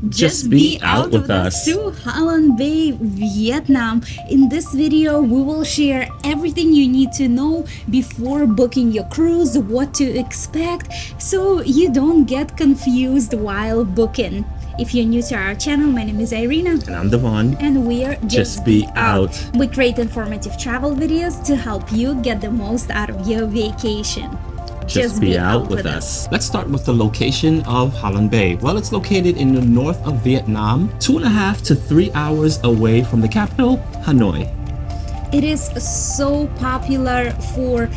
Just be out with us to Halong Bay, Vietnam. In this video, we will share everything you need to know before booking your cruise, what to expect, so you don't get confused while booking. If you're new to our channel, my name is Irina. And I'm Devon. And we're Just Be Out. We create informative travel videos to help you get the most out of your vacation. Just be out with us. Let's start with the location of Halong Bay. Well, it's located in the north of Vietnam, 2.5 to 3 hours away from the capital, Hanoi. It is so popular for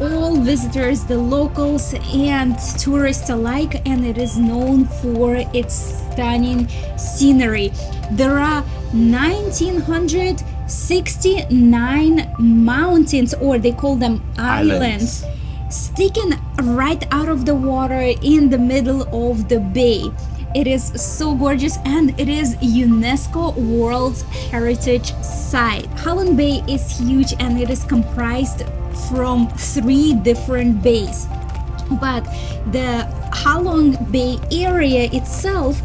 all visitors, the locals and tourists alike, and it is known for its stunning scenery. There are 1969 mountains, or they call them islands, sticking right out of the water in the middle of the bay. It is so gorgeous, and it is UNESCO World Heritage Site. Halong Bay is huge, and it is comprised from 3 different bays. But the Halong Bay area itself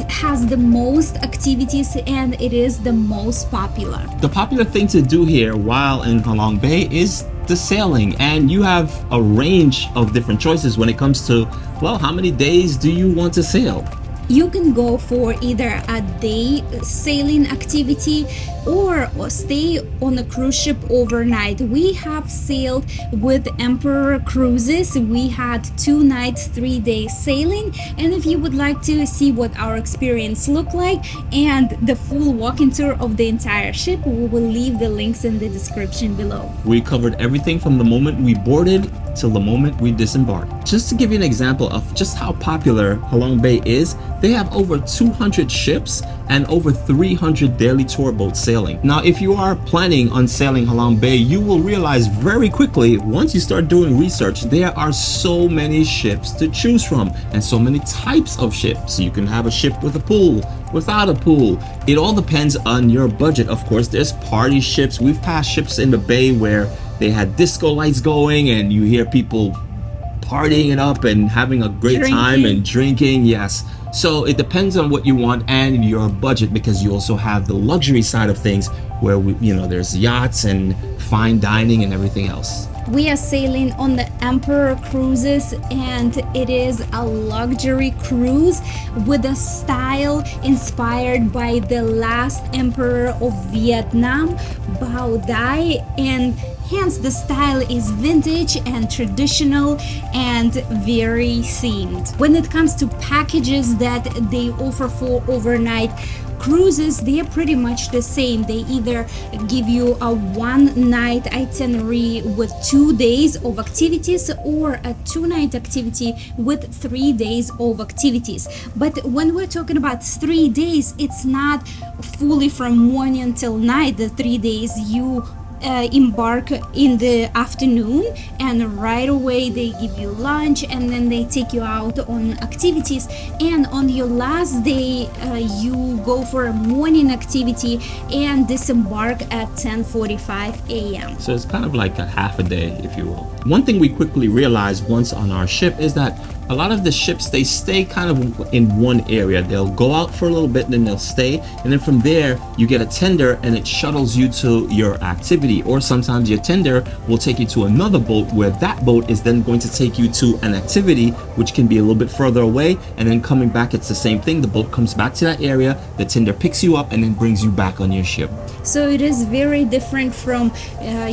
has the most activities, and it is the most popular. The popular thing to do here while in Halong Bay is the sailing, and you have a range of different choices when it comes to, well, how many days do you want to sail? You can go for either a day sailing activity or stay on a cruise ship overnight. We have sailed with Emperor Cruises. We had 2 nights, 3 days sailing. And if you would like to see what our experience looked like and the full walking tour of the entire ship, we will leave the links in the description below. We covered everything from the moment we boarded till the moment we disembarked. Just to give you an example of just how popular Halong Bay is, they have over 200 ships and over 300 daily tour boats sailing. Now, if you are planning on sailing Halong Bay, you will realize very quickly, once you start doing research, there are so many ships to choose from and so many types of ships. You can have a ship with a pool, without a pool. It all depends on your budget. Of course, there's party ships. We've passed ships in the bay where they had disco lights going and you hear people partying it up and having a great time and drinking. Yes. So it depends on what you want and your budget, because you also have the luxury side of things where there's yachts and fine dining and everything else. We are sailing on the Emperor Cruises, and it is a luxury cruise with a style inspired by the last emperor of Vietnam, Bao Dai, and hence the style is vintage and traditional and very themed. When it comes to packages that they offer for overnight cruises, they are pretty much the same. They either give you a 1-night itinerary with 2 days of activities or a 2-night activity with 3 days of activities. But when we're talking about 3 days, it's not fully from morning till night. The 3 days you embark in the afternoon, and right away they give you lunch, and then they take you out on activities, and on your last day you go for a morning activity and disembark at 10:45 a.m. So it's kind of like a half a day, if you will. One thing we quickly realized once on our ship is that a lot of the ships, they stay kind of in one area. They'll go out for a little bit, then they'll stay, and then from there you get a tender and it shuttles you to your activity. Or sometimes your tender will take you to another boat, where that boat is then going to take you to an activity which can be a little bit further away, and then coming back it's the same thing. The boat comes back to that area, the tender picks you up and then brings you back on your ship. So it is very different from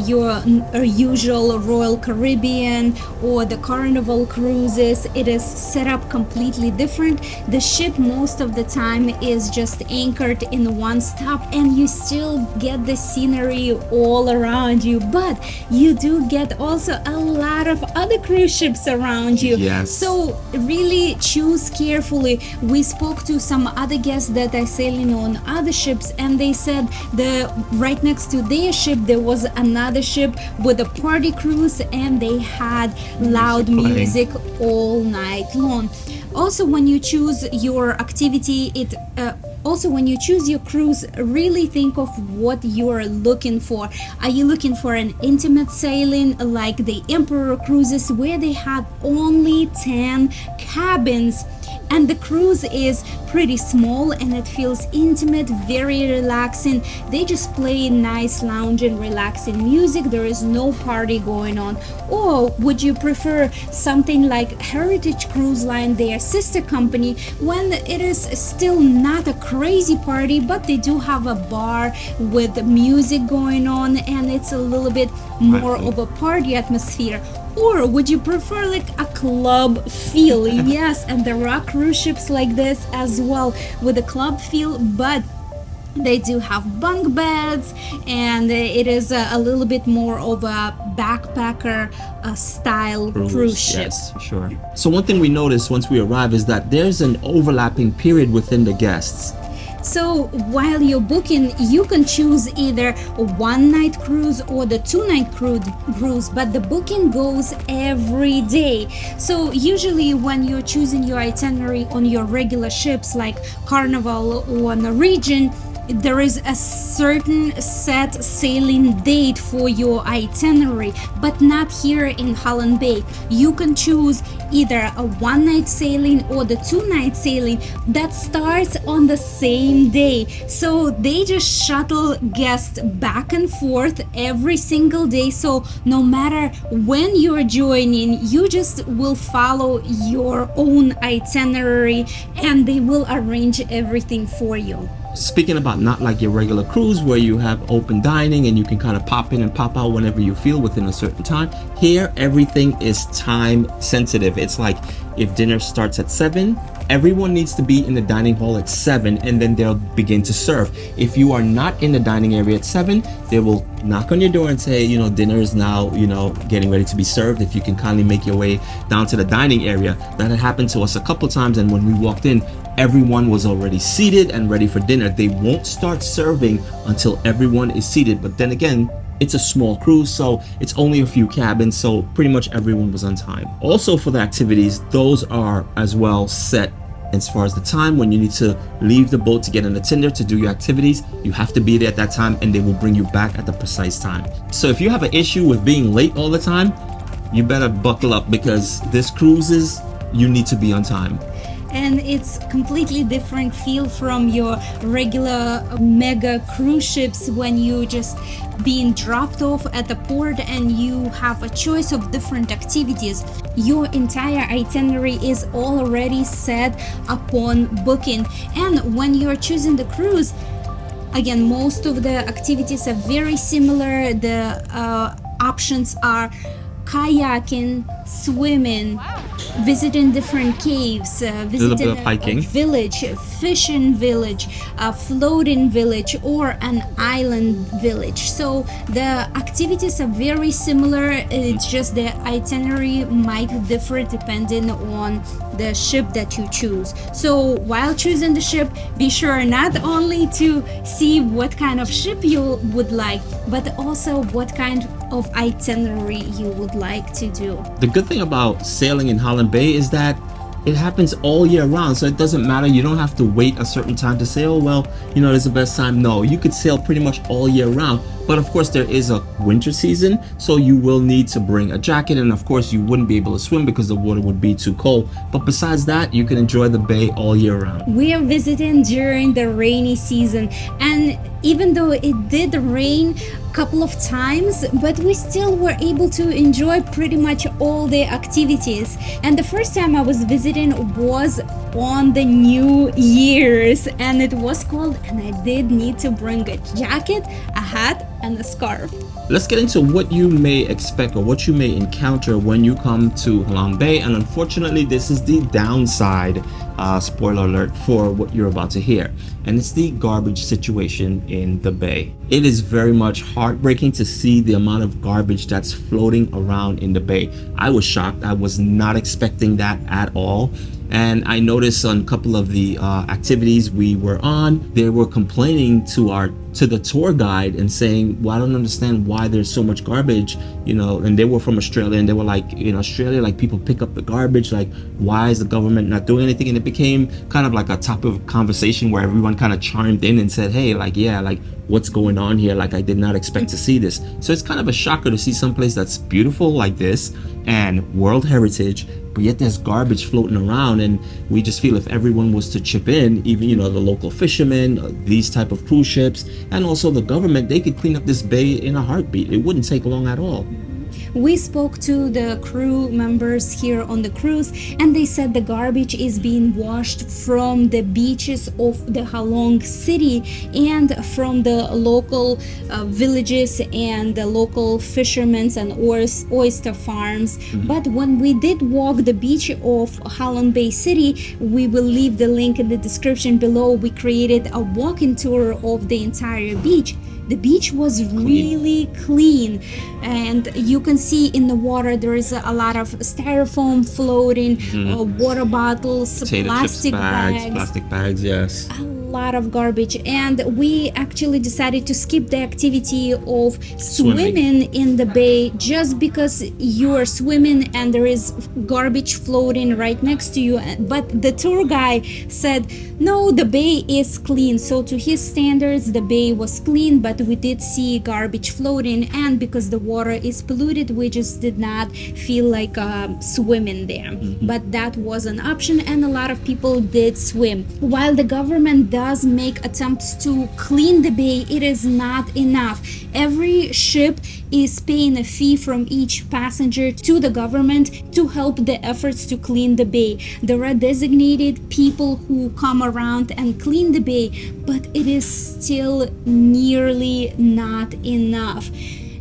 your usual Royal Caribbean or the Carnival cruises. It is set up completely different. The ship most of the time is just anchored in one stop, and you still get the scenery all around you, but you do get also a lot of other cruise ships around you. Yes. So really choose carefully. We spoke to some other guests that are sailing on other ships, and they said right next to their ship there was another ship with a party cruise, and they had loud music all night long. Also, when you choose your activity, when you choose your cruise, really think of what you're looking for. Are you looking for an intimate sailing like the Emperor Cruises, where they had only 10 cabins? And the cruise is pretty small and it feels intimate, very relaxing. They just play nice lounge and relaxing music. There is no party going on. Or would you prefer something like Heritage Cruise Line, their sister company, when it is still not a crazy party, but they do have a bar with music going on and it's a little bit more of a party atmosphere? Or would you prefer like a club feel? Yes, and there are cruise ships like this as well with a club feel, but they do have bunk beds and it is a little bit more of a backpacker style cruise ship. Yes, sure. So one thing we noticed once we arrive is that there's an overlapping period within the guests. So while you're booking, you can choose either a one-night cruise or the two-night cruise, but the booking goes every day. So usually when you're choosing your itinerary on your regular ships like Carnival or Norwegian, there is a certain set sailing date for your itinerary, but not here in Halong Bay. You can choose either a one-night sailing or the two-night sailing that starts on the same day. So they just shuttle guests back and forth every single day. So no matter when you're joining, you just will follow your own itinerary and they will arrange everything for you. Speaking about not like your regular cruise where you have open dining and you can kind of pop in and pop out whenever you feel within a certain time, here everything is time sensitive. It's like if dinner starts at 7, everyone needs to be in the dining hall at 7 and then they'll begin to serve. If you are not in the dining area at 7, they will knock on your door and say, dinner is now, getting ready to be served. If you can kindly make your way down to the dining area. That had happened to us a couple times, and when we walked in, everyone was already seated and ready for dinner. They won't start serving until everyone is seated. But then again, it's a small cruise, so it's only a few cabins, so pretty much everyone was on time. Also for the activities, those are as well set as far as the time when you need to leave the boat to get on the tender to do your activities. You have to be there at that time and they will bring you back at the precise time. So if you have an issue with being late all the time, you better buckle up because this cruises, you need to be on time. And it's completely different feel from your regular mega cruise ships when you just being dropped off at the port and you have a choice of different activities. Your entire itinerary is already set upon booking, and when you're choosing the cruise, again, most of the activities are very similar. The options are kayaking, swimming, visiting different caves, visiting hiking, a village, a fishing village, a floating village, or an island village. So the activities are very similar. It's just the itinerary might differ depending on the ship that you choose. So while choosing the ship, be sure not only to see what kind of ship you would like, but also what kind of itinerary you would like to do. The good thing about sailing in Halong Bay is that it happens all year round, so it doesn't matter. You don't have to wait a certain time to sail. Well, there's the best time. No, you could sail pretty much all year round. But of course, there is a winter season, so you will need to bring a jacket, and of course, you wouldn't be able to swim because the water would be too cold. But besides that, you can enjoy the bay all year round. We are visiting during the rainy season, and even though it did rain a couple of times, but we still were able to enjoy pretty much all the activities. And the first time I was visiting was on the New Year's, and it was cold, and I did need to bring a jacket, a hat, and a scarf. Let's get into what you may expect or what you may encounter when you come to Halong Bay, and unfortunately this is the downside, spoiler alert, for what you're about to hear, and it's the garbage situation in the bay. It is very much heartbreaking to see the amount of garbage that's floating around in the bay. I was shocked. I was not expecting that at all. And I noticed on a couple of the activities we were on, they were complaining to the tour guide and saying, well, I don't understand why there's so much garbage, and they were from Australia, and they were like, in Australia, like, people pick up the garbage, like, why is the government not doing anything? And it became kind of like a topic of conversation where everyone kind of chimed in and said, hey, like, yeah, like, what's going on here? Like, I did not expect to see this. So it's kind of a shocker to see someplace that's beautiful like this and World Heritage but yet there's garbage floating around, and we just feel if everyone was to chip in, even the local fishermen, these type of cruise ships, and also the government, they could clean up this bay in a heartbeat. It wouldn't take long at all. We spoke to the crew members here on the cruise, and they said the garbage is being washed from the beaches of the Halong city and from the local villages and the local fishermen and oyster farms. But when we did walk the beach of Halong Bay City, we will leave the link in the description below. We created a walking tour of the entire beach. The beach was really clean, and you can see in the water there is a lot of styrofoam floating, water bottles, Potato plastic chips bags, plastic bags, yes. a lot of garbage. And we actually decided to skip the activity of swimming in the bay just because you are swimming and there is garbage floating right next to you. But the tour guy said no, the bay is clean. So to his standards, the bay was clean, but we did see garbage floating, and because the water is polluted, we just did not feel like swimming there. But that was an option, and a lot of people did swim. While the government does make attempts to clean the bay, it is not enough. Every ship is paying a fee from each passenger to the government to help the efforts to clean the bay. There are designated people who come around and clean the bay, but it is still nearly not enough.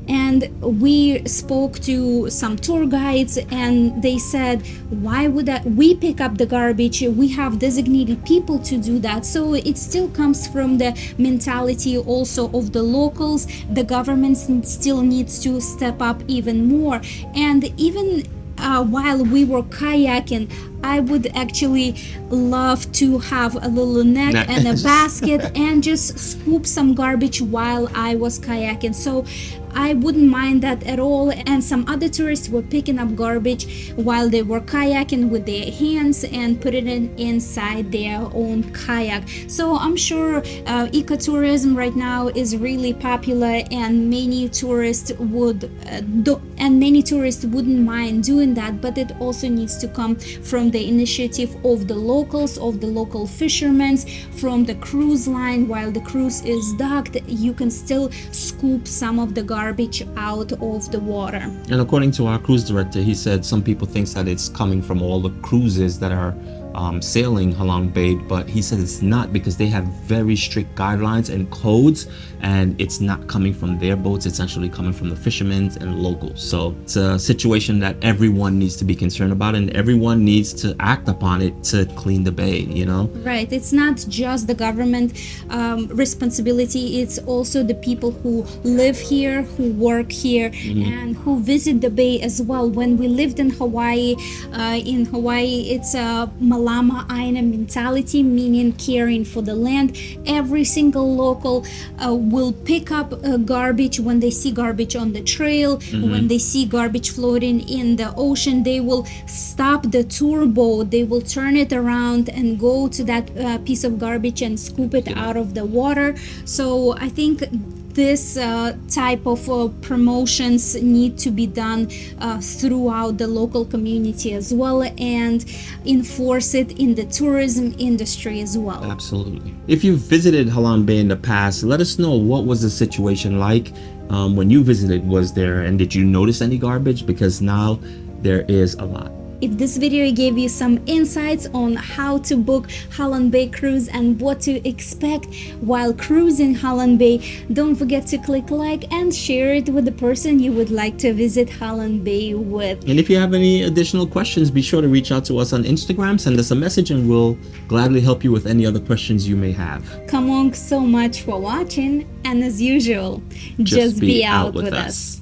And we spoke to some tour guides, and they said, why would we pick up the garbage? We have designated people to do that. So it still comes from the mentality also of the locals. The government still needs to step up even more. And even while we were kayaking, I would actually love to have a little net and a basket and just scoop some garbage while I was kayaking. So I wouldn't mind that at all. And some other tourists were picking up garbage while they were kayaking with their hands and put it inside their own kayak. So I'm sure ecotourism right now is really popular, and many tourists wouldn't mind doing that. But it also needs to come from the initiative of the locals, of the local fishermen, from the cruise line. While the cruise is docked, you can still scoop some of the garbage out of the water. And according to our cruise director, he said some people think that it's coming from all the cruises that are sailing Halong Bay, but he said it's not, because they have very strict guidelines and codes, and it's not coming from their boats. It's actually coming from the fishermen and locals. So it's a situation that everyone needs to be concerned about, and everyone needs to act upon it to clean the bay, Right. It's not just the government responsibility. It's also the people who live here, who work here, and who visit the bay as well. When we lived in Hawaii, it's a Malama Aina mentality, meaning caring for the land. Every single local will pick up garbage when they see garbage on the trail. When they see garbage floating in the ocean, they will stop the tour boat, they will turn it around and go to that piece of garbage and scoop it out of the water. So I think this type of promotions need to be done throughout the local community as well, and enforce it in the tourism industry as well. Absolutely. If you've visited Halong Bay in the past, let us know, what was the situation like when you visited. Was there, and did you notice any garbage? Because now there is a lot. If this video gave you some insights on how to book Halong Bay cruise and what to expect while cruising Halong Bay, don't forget to click like and share it with the person you would like to visit Halong Bay with. And if you have any additional questions, be sure to reach out to us on Instagram, send us a message, and we'll gladly help you with any other questions you may have. Come on, so much for watching, and as usual, just be out with us.